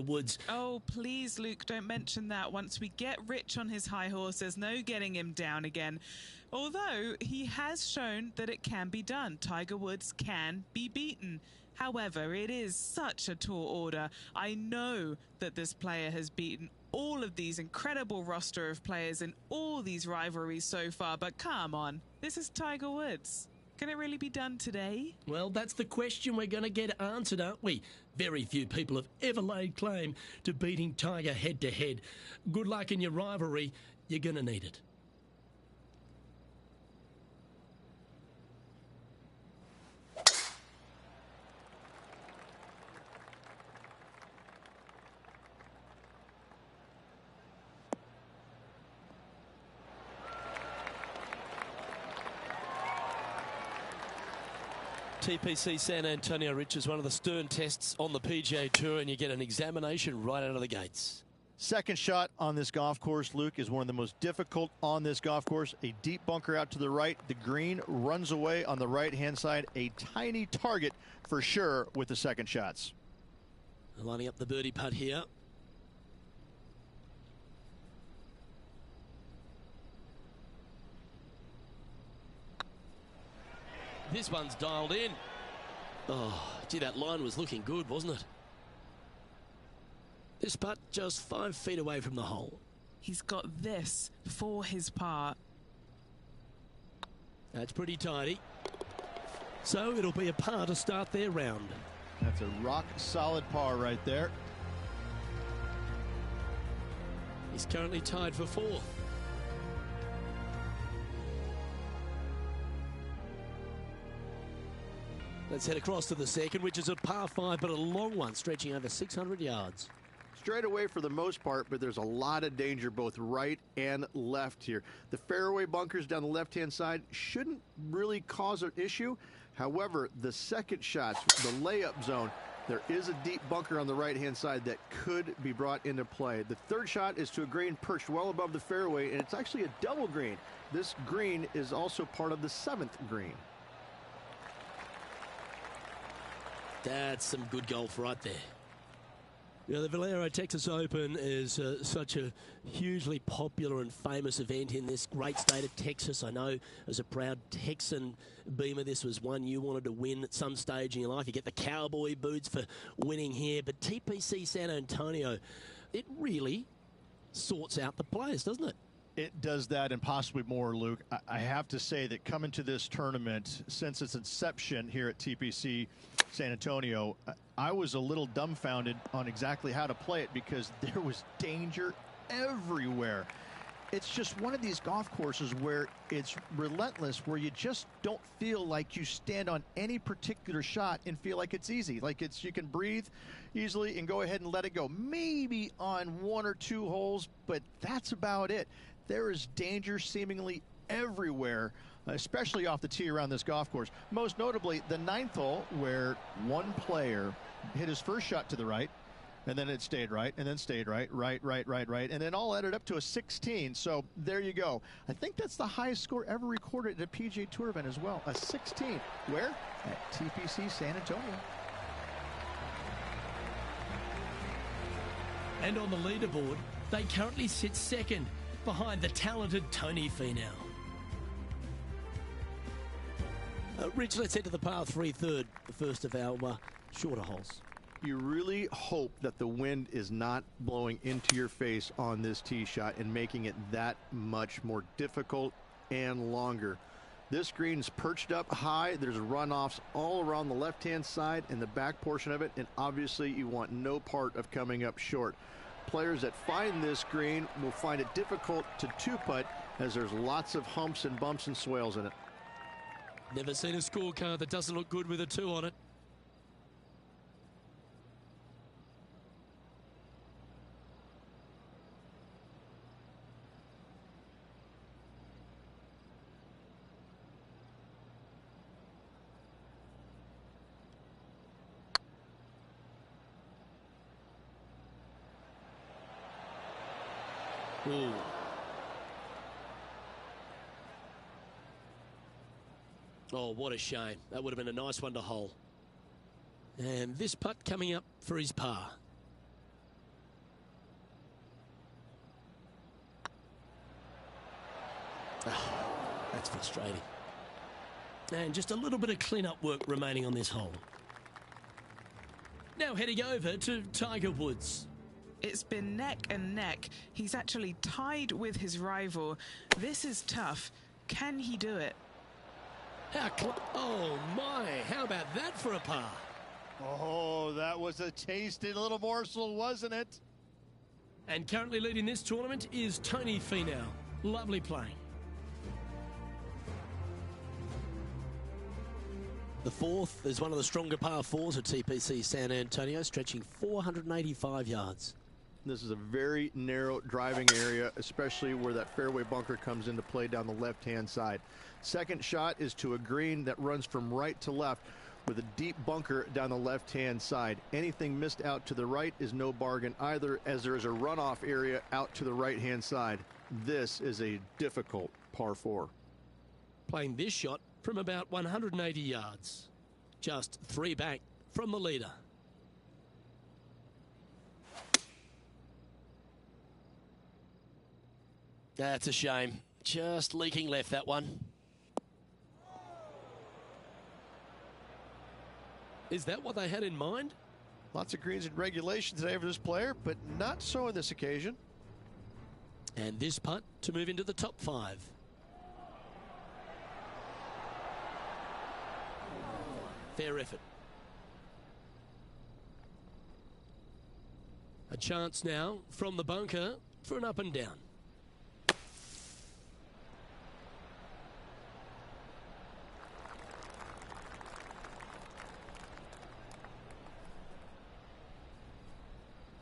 Woods. Oh, please, Luke, don't mention that. Once we get Rich on his high horse, there's no getting him down again. Although he has shown that it can be done. Tiger Woods can be beaten. However, it is such a tall order. I know that this player has beaten all of these incredible roster of players in all these rivalries so far, but come on, this is Tiger Woods. Can it really be done today? Well, that's the question we're going to get answered, aren't we? Very few people have ever laid claim to beating Tiger head-to-head. Good luck in your rivalry. You're going to need it. TPC San Antonio, Rich, is one of the stern tests on the PGA Tour, and you get an examination right out of the gates. Second shot on this golf course, Luke, is one of the most difficult on this golf course. A deep bunker out to the right. The green runs away on the right-hand side. A tiny target for sure with the second shots. Lining up the birdie putt here. This one's dialed in. Oh, gee, that line was looking good, wasn't it? This putt just 5 feet away from the hole. He's got this for his par. That's pretty tidy. So it'll be a par to start their round. That's a rock-solid par right there. He's currently tied for 4th. Let's head across to the second, which is a par 5, but a long one, stretching over 600 yards. Straight away for the most part, but there's a lot of danger both right and left here. The fairway bunkers down the left-hand side shouldn't really cause an issue. However, the second shots, the layup zone, there is a deep bunker on the right-hand side that could be brought into play. The third shot is to a green perched well above the fairway, and it's actually a double green. This green is also part of the 7th green. That's some good golf right there. You know, the Valero Texas Open is such a hugely popular and famous event in this great state of Texas. I know as a proud Texan, Beamer, this was one you wanted to win at some stage in your life. You get the cowboy boots for winning here. But TPC San Antonio, it really sorts out the players, doesn't it? It does that and possibly more, Luke. I have to say that coming to this tournament, since its inception here at TPC San Antonio, I was a little dumbfounded on exactly how to play it because there was danger everywhere. It's just one of these golf courses where it's relentless, where you just don't feel like you stand on any particular shot and feel like it's easy. Like you can breathe easily and go ahead and let it go. Maybe on 1 or 2 holes, but that's about it. There is danger seemingly everywhere, especially off the tee around this golf course. Most notably, the 9th hole, where one player hit his first shot to the right, and then it stayed right, and then stayed right, and then all added up to a 16. So there you go. I think that's the highest score ever recorded at a PGA Tour event as well, a 16. Where? At TPC San Antonio. And on the leaderboard, they currently sit second behind the talented Tony Finau. Rich, let's head to the par 3 third, the first of our shorter holes. You really hope that the wind is not blowing into your face on this tee shot and making it that much more difficult and longer. This green's perched up high. There's runoffs all around the left-hand side and the back portion of it, and obviously you want no part of coming up short. Players that find this green will find it difficult to two-putt as there's lots of humps and bumps and swales in it. Never seen a scorecard that doesn't look good with a 2 on it. Ooh. Oh, what a shame. That would have been a nice one to hole. And this putt coming up for his par. That's frustrating. And just a little bit of clean-up work remaining on this hole. Now heading over to Tiger Woods. It's been neck and neck. He's actually tied with his rival. This is tough. Can he do it? Oh my, how about that for a par? Oh, that was a tasty little morsel, wasn't it? And currently leading this tournament is Tony Finau. Lovely playing. The fourth is one of the stronger par fours at TPC San Antonio, stretching 485 yards. This is a very narrow driving area, especially where that fairway bunker comes into play down the left-hand side. Second shot is to a green that runs from right to left with a deep bunker down the left-hand side. Anything missed out to the right is no bargain either, as there is a runoff area out to the right-hand side. This is a difficult par four. Playing this shot from about 180 yards. Just 3 back from the leader. That's a shame. Just leaking left, that one. Is that what they had in mind? Lots of greens in regulation today for this player, but not so on this occasion. And this putt to move into the top 5. Fair effort. A chance now from the bunker for an up and down.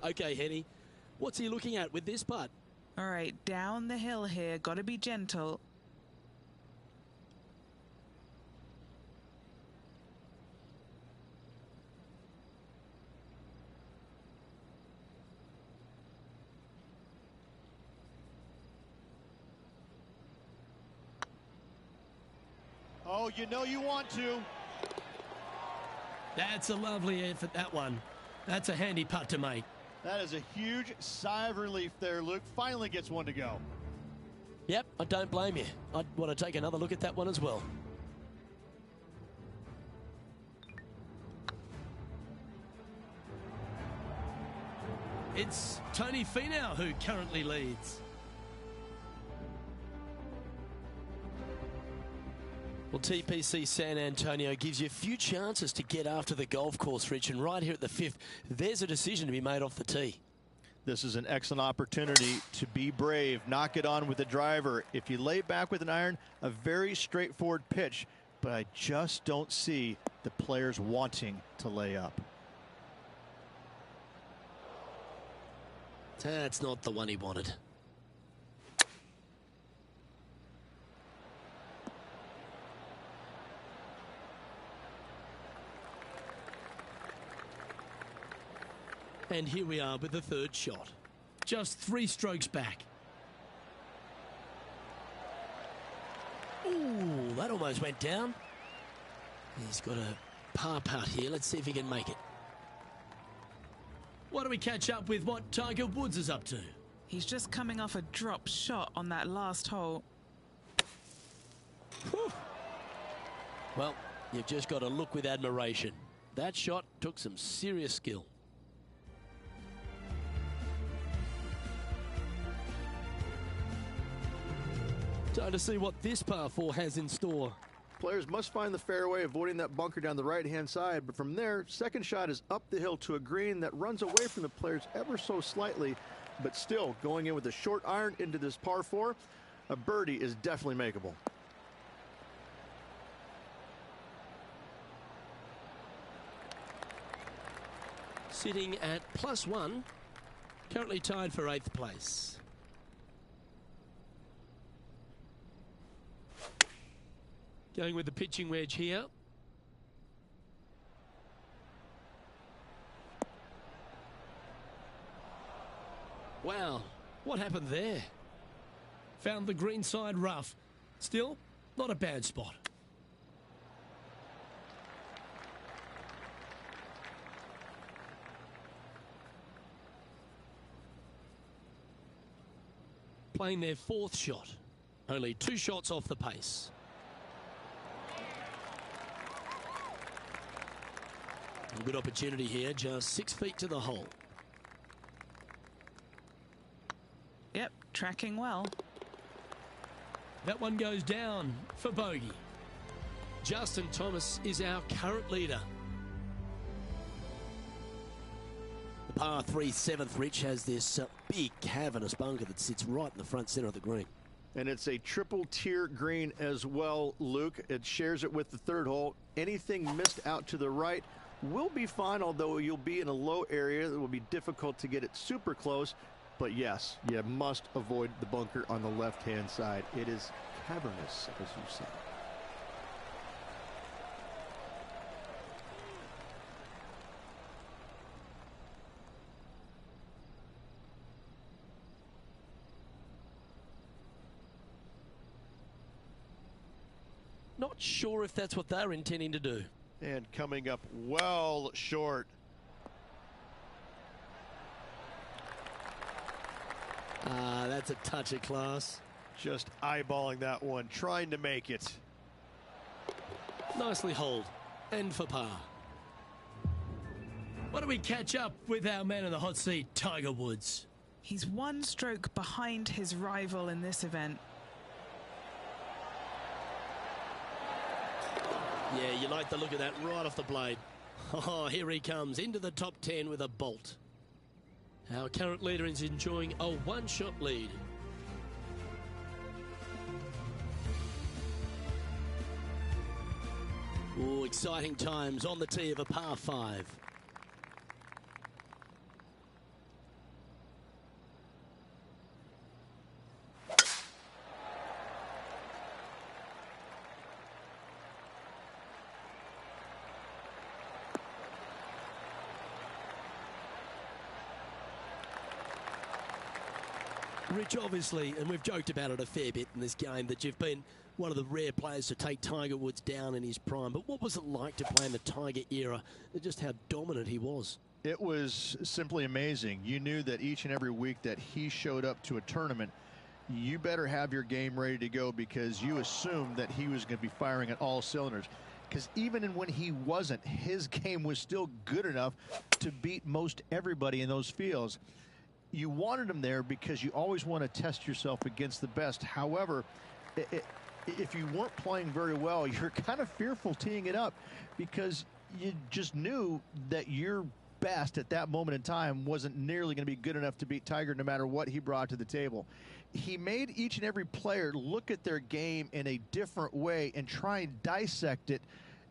Okay, Henny, what's he looking at with this putt? All right, down the hill here. Got to be gentle. Oh, you know you want to. That's a lovely effort, that one. That's a handy putt to make. That is a huge sigh of relief there, Luke. Finally gets one to go. Yep, I don't blame you. I'd want to take another look at that one as well. It's Tony Finau who currently leads. Well, TPC San Antonio gives you a few chances to get after the golf course, Rich, and right here at the 5th, there's a decision to be made off the tee. This is an excellent opportunity to be brave, knock it on with the driver. If you lay back with an iron, a very straightforward pitch, but I just don't see the players wanting to lay up. That's not the one he wanted. And here we are with the third shot. Just 3 strokes back. Ooh, that almost went down. He's got a par putt here. Let's see if he can make it. Why don't we catch up with what Tiger Woods is up to? He's just coming off a drop shot on that last hole. Whew. Well, you've just got to look with admiration. That shot took some serious skill. Time to see what this par 4 has in store. Players must find the fairway, avoiding that bunker down the right-hand side. But from there, second shot is up the hill to a green that runs away from the players ever so slightly, but still going in with a short iron into this par 4. A birdie is definitely makeable. Sitting at +1, currently tied for 8th place. Going with the pitching wedge here. Wow, what happened there? Found the green side rough. Still, not a bad spot. Playing their 4th shot. Only 2 shots off the pace. A good opportunity here, just 6 feet to the hole. Yep, tracking well. That one goes down for bogey. Justin Thomas is our current leader. The par 3 7th, Rich, has this big cavernous bunker that sits right in the front center of the green. And it's a triple tier green as well, Luke. It shares it with the 3rd hole. Anything missed out to the right will be fine, although you'll be in a low area. It will be difficult to get it super close. But yes, you must avoid the bunker on the left-hand side. It is cavernous, as you said. Not sure if that's what they're intending to do. And coming up well short. That's a touch of class. Just eyeballing that one, trying to make it. Nicely holed. And for par. Why don't we catch up with our man in the hot seat, Tiger Woods? He's 1 stroke behind his rival in this event. Yeah, you like the look of that right off the blade. Oh, here he comes into the top 10 with a bolt. Our current leader is enjoying a 1-shot lead. Oh, exciting times on the tee of a par 5. Rich, obviously, and we've joked about it a fair bit in this game, that you've been one of the rare players to take Tiger Woods down in his prime. But what was it like to play in the Tiger era, and just how dominant he was? It was simply amazing. You knew that each and every week that he showed up to a tournament, you better have your game ready to go, because you assumed that he was going to be firing at all cylinders. Because even when he wasn't, his game was still good enough to beat most everybody in those fields. You wanted him there because you always want to test yourself against the best. However, if you weren't playing very well, you're kind of fearful teeing it up, because you just knew that your best at that moment in time wasn't nearly going to be good enough to beat Tiger, no matter what he brought to the table. He made each and every player look at their game in a different way and try and dissect it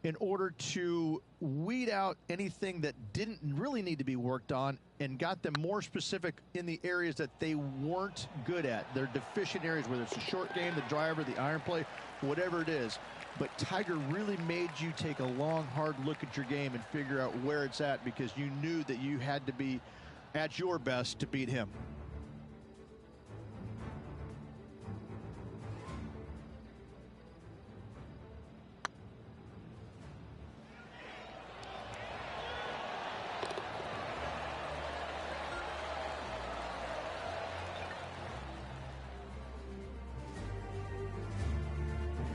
in order to weed out anything that didn't really need to be worked on, and got them more specific in the areas that they weren't good at. Their deficient areas, whether it's the short game, the driver, the iron play, whatever it is. But Tiger really made you take a long, hard look at your game and figure out where it's at, because you knew that you had to be at your best to beat him.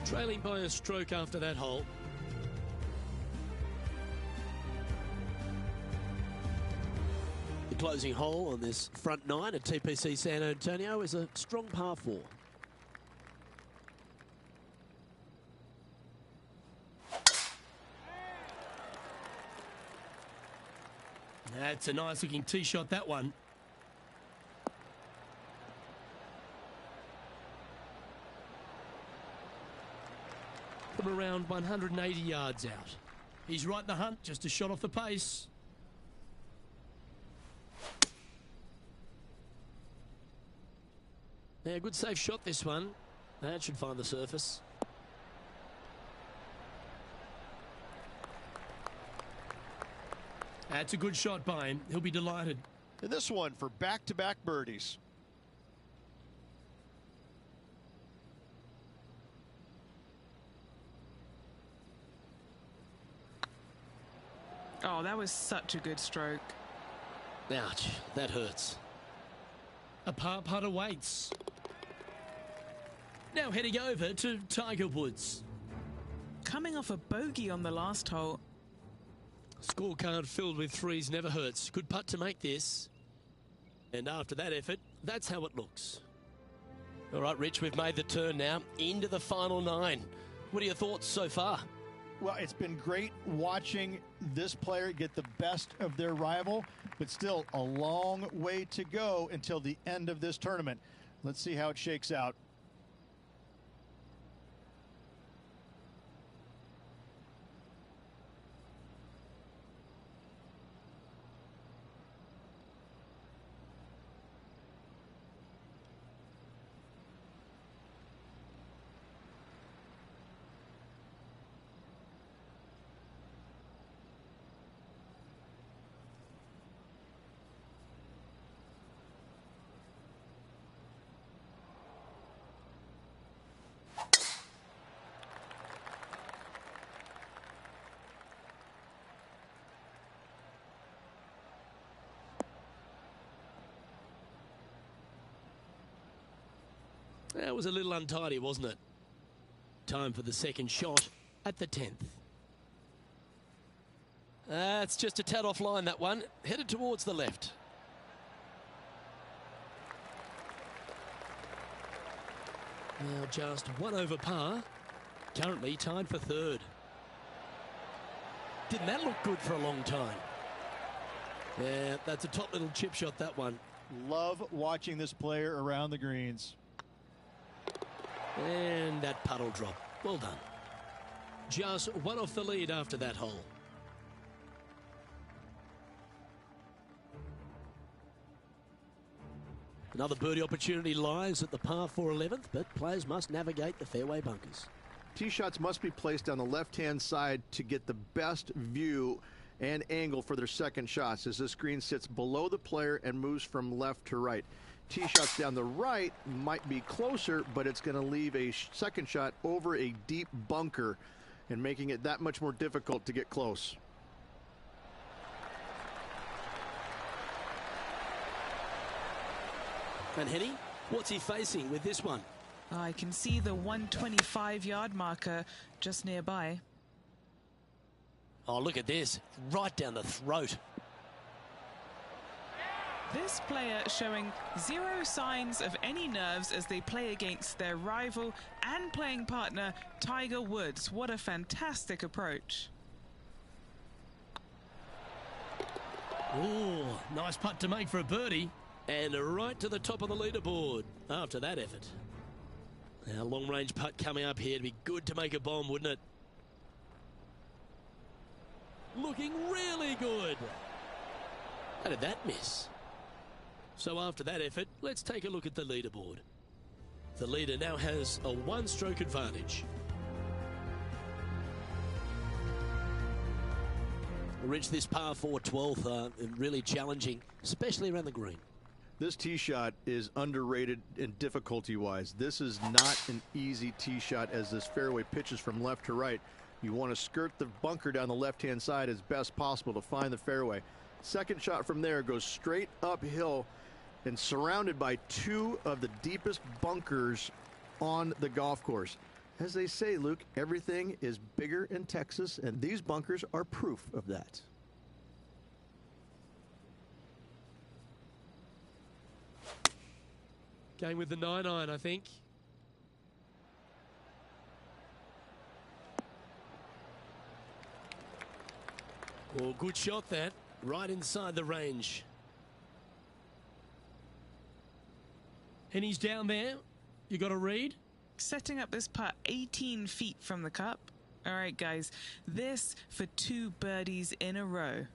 Trailing by a stroke after that hole. The closing hole on this front 9 at TPC San Antonio is a strong par 4. That's a nice looking tee shot, that one. From around 180 yards out. He's right in the hunt, just a shot off the pace. Yeah, good safe shot, this one. That should find the surface. That's a good shot by him. He'll be delighted. And this one for back-to-back birdies. Oh, that was such a good stroke. Ouch, that hurts. A par putt awaits. Now heading over to Tiger Woods. Coming off a bogey on the last hole. Scorecard filled with threes never hurts. Good putt to make this. And after that effort, that's how it looks. All right, Rich, we've made the turn now into the final 9. What are your thoughts so far? Well, it's been great watching this player get the best of their rival, but still a long way to go until the end of this tournament. Let's see how it shakes out. That was a little untidy, wasn't it? Time for the second shot at the 10th. It's just a tad offline, that one. Headed towards the left. Now just 1 over par. Currently tied for 3rd. Didn't that look good for a long time? Yeah, that's a top little chip shot, that one. Love watching this player around the greens. And that puddle drop. Well done. Just 1 off the lead after that hole. Another birdie opportunity lies at the par 4 11th, but players must navigate the fairway bunkers. Tee shots must be placed on the left-hand side to get the best view and angle for their second shots, as this green sits below the player and moves from left to right. Tee shots down the right might be closer, but it's going to leave a second shot over a deep bunker and making it that much more difficult to get close. And Henny, what's he facing with this one? I can see the 125-yard marker just nearby. Oh, look at this. Right down the throat. This player showing zero signs of any nerves as they play against their rival and playing partner, Tiger Woods. What a fantastic approach. Oh, nice putt to make for a birdie. And right to the top of the leaderboard after that effort. Now, long-range putt coming up here. It'd be good to make a bomb, wouldn't it? Looking really good. How did that miss? So after that effort, let's take a look at the leaderboard. The leader now has a 1-stroke advantage. Rich, this par 4 12th, really challenging, especially around the green. This tee shot is underrated in difficulty-wise. This is not an easy tee shot as this fairway pitches from left to right. You want to skirt the bunker down the left-hand side as best possible to find the fairway. Second shot from there goes straight uphill and surrounded by 2 of the deepest bunkers on the golf course. As they say, Luke, everything is bigger in Texas, and these bunkers are proof of that. Going with the 9-iron, I think. Oh, good shot that. Right inside the range. And he's down there. You got a read? Setting up this putt 18 feet from the cup. All right, guys, this for 2 birdies in a row.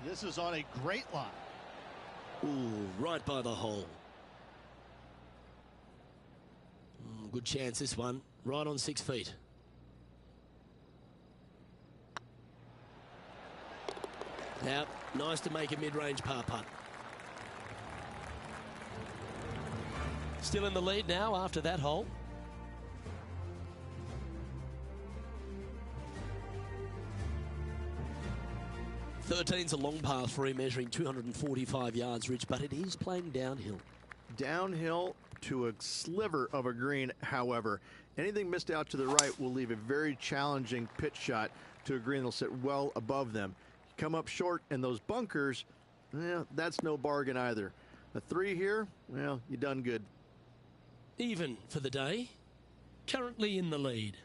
This is on a great line. Ooh, right by the hole. Good chance, this one. Right on 6 feet. Now, nice to make a mid-range par putt. Still in the lead now after that hole. 13's a long par 3, measuring 245 yards, Rich, but it is playing downhill. Downhill to a sliver of a green, however. Anything missed out to the right will leave a very challenging pitch shot to a green that'll sit well above them. You come up short, and those bunkers, that's no bargain either. A 3 here, well, you done good. Even for the day. Currently in the lead.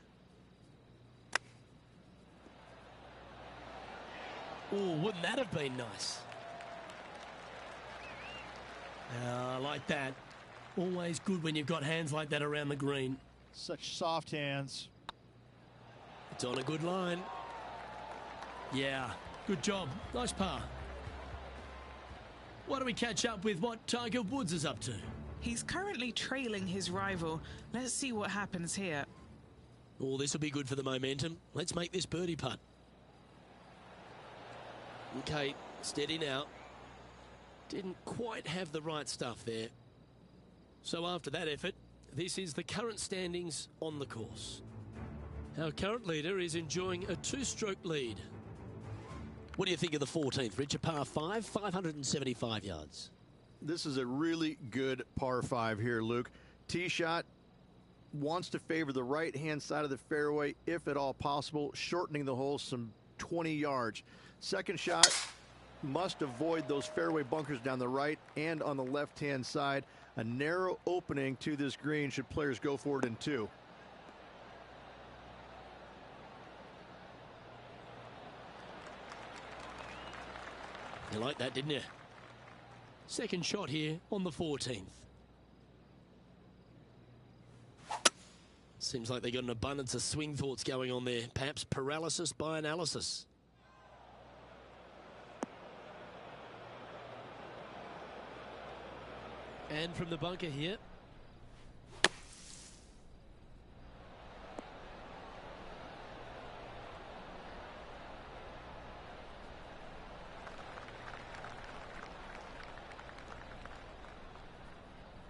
Oh, wouldn't that have been nice? I like that. Always good when you've got hands like that around the green. Such soft hands. It's on a good line. Yeah, good job. Nice par. Why don't we catch up with what Tiger Woods is up to? He's currently trailing his rival. Let's see what happens here. Oh, this will be good for the momentum. Let's make this birdie putt. Okay, steady now. Didn't quite have the right stuff there. So after that effort, this is the current standings on the course. Our current leader is enjoying a 2-stroke lead. What do you think of the 14th, Rich? A par 5, 575 yards. This is a really good par 5 here, Luke. Tee shot wants to favor the right-hand side of the fairway, if at all possible, shortening the hole some 20 yards. Second shot must avoid those fairway bunkers down the right and on the left-hand side. A narrow opening to this green should players go for it in 2. You like that, didn't you? Second shot here on the 14th. Seems like they got an abundance of swing thoughts going on there. Perhaps paralysis by analysis. And from the bunker here.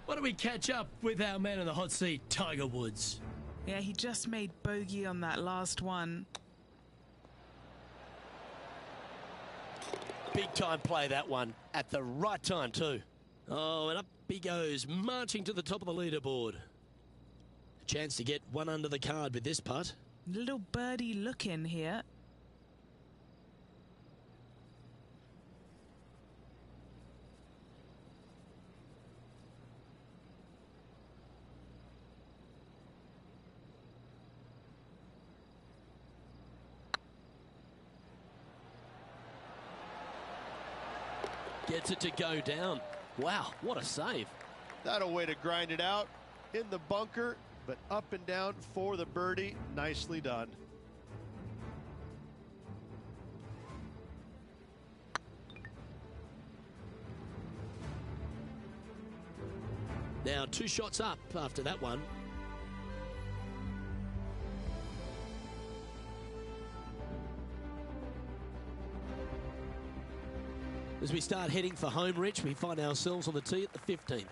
Why don't we catch up with our man in the hot seat, Tiger Woods? Yeah, he just made bogey on that last one. Big time play, that one. At the right time, too. Oh, and up he goes, marching to the top of the leaderboard. A chance to get one under the card with this putt. Little birdie look in here. Gets it to go down. Wow, what a save. That a way to grind it out in the bunker, but up and down for the birdie. Nicely done. Now 2 shots up after that one. As we start heading for home, Rich, we find ourselves on the tee at the 15th.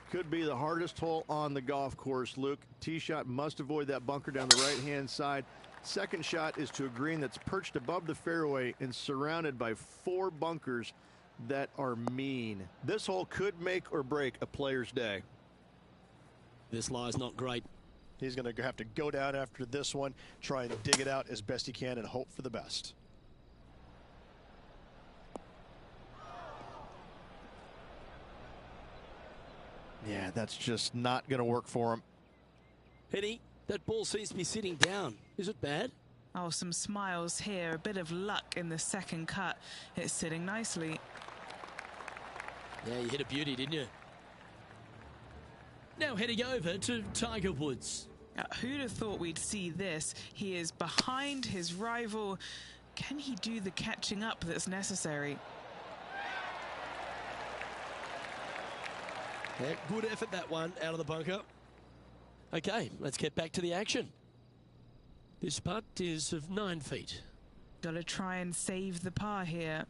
Could be the hardest hole on the golf course, Luke. Tee shot must avoid that bunker down the right-hand side. Second shot is to a green that's perched above the fairway and surrounded by 4 bunkers that are mean. This hole could make or break a player's day. This lie's not great. He's going to have to go down after this one, try and dig it out as best he can and hope for the best. Yeah, that's just not going to work for him. Penny, that ball seems to be sitting down. Is it bad? Oh, some smiles here. A bit of luck in the second cut. It's sitting nicely. Yeah, you hit a beauty, didn't you? Now heading over to Tiger Woods. Who'd have thought we'd see this? He is behind his rival. Can he do the catching up that's necessary? Yeah, good effort, that one, out of the bunker. Okay, let's get back to the action. This putt is of 9 feet. Got to try and save the par here.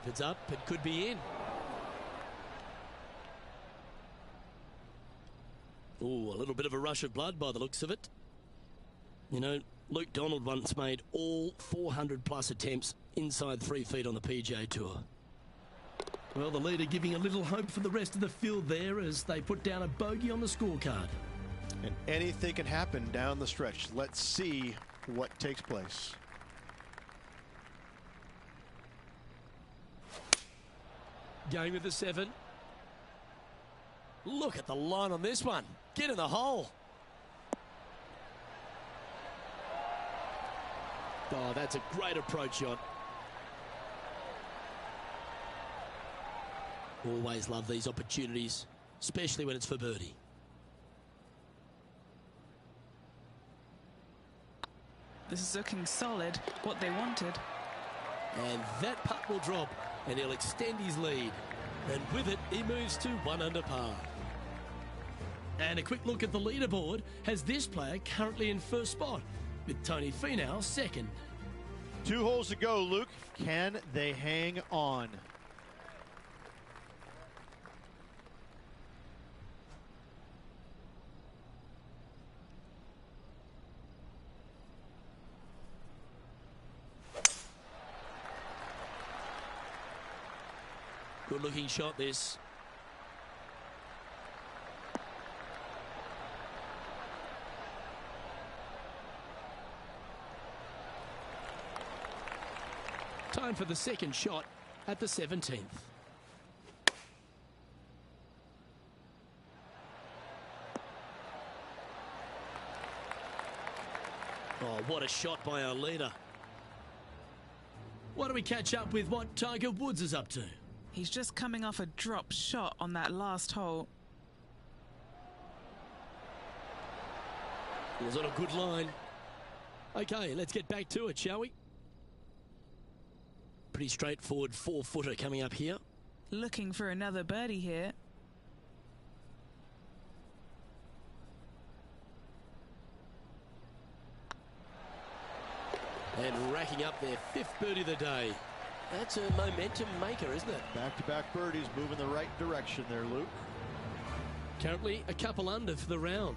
If it's up, it could be in. Ooh, a little bit of a rush of blood by the looks of it. You know, Luke Donald once made all 400-plus attempts inside 3 feet on the PGA Tour. Well, the leader giving a little hope for the rest of the field there as they put down a bogey on the scorecard. And anything can happen down the stretch. Let's see what takes place. Going with the 7. Look at the line on this one. Get in the hole. Oh, that's a great approach shot. Always love these opportunities, especially when it's for birdie. This is looking solid, what they wanted. And that putt will drop, and he'll extend his lead. And with it, he moves to 1 under par. And a quick look at the leaderboard has this player currently in first spot, with Tony Finau second. 2 holes to go, Luke. Can they hang on? Good looking shot this. Time for the second shot at the 17th. Oh, what a shot by our leader. Why don't we catch up with what Tiger Woods is up to? He's just coming off a drop shot on that last hole. It was on a good line. Okay, let's get back to it, shall we? Pretty straightforward 4-footer coming up here. Looking for another birdie here. And racking up their 5th birdie of the day. That's a momentum maker, isn't it? Back-to-back birdies, moving the right direction there, Luke. Currently a couple under for the round.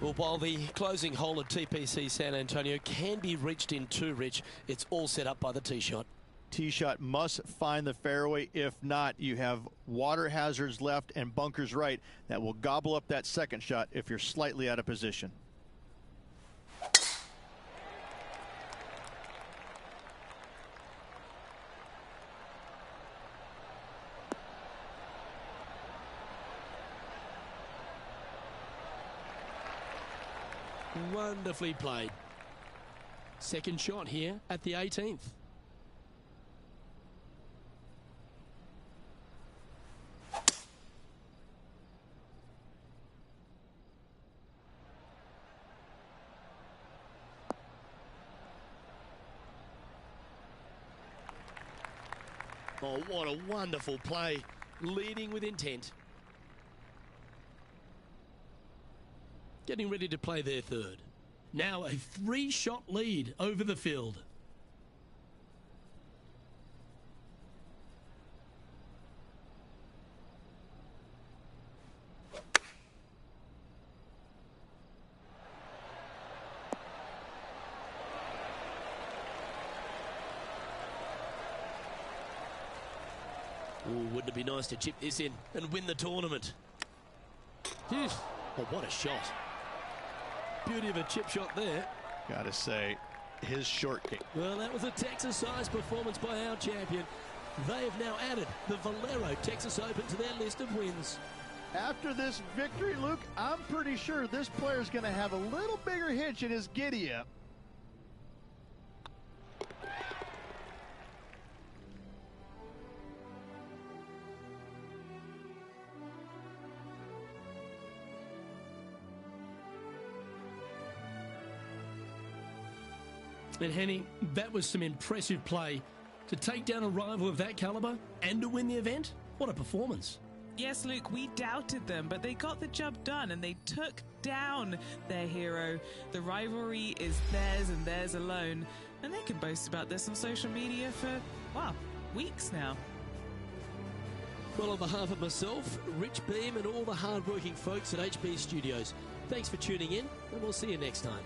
Well, while the closing hole at TPC San Antonio can be reached in 2, Rich, it's all set up by the tee shot. Tee shot must find the fairway. If not, you have water hazards left and bunkers right that will gobble up that second shot if you're slightly out of position. Wonderfully played. Second shot here at the 18th. Oh, what a wonderful play. Leading with intent. Getting ready to play their third. Now a 3-shot lead over the field. Ooh, wouldn't it be nice to chip this in and win the tournament? Oh, what a shot. Beauty of a chip shot there. Gotta say, his short game. Well, that was a Texas-sized performance by our champion. They have now added the Valero Texas Open to their list of wins. After this victory, Luke, I'm pretty sure this player's going to have a little bigger hitch in his giddy-up. And Henny, that was some impressive play. To take down a rival of that caliber and to win the event, what a performance. Yes, Luke, we doubted them, but they got the job done and they took down their hero. The rivalry is theirs and theirs alone. And they can boast about this on social media for, well, weeks now. Well, on behalf of myself, Rich Beam, and all the hard-working folks at HB Studios, thanks for tuning in, and we'll see you next time.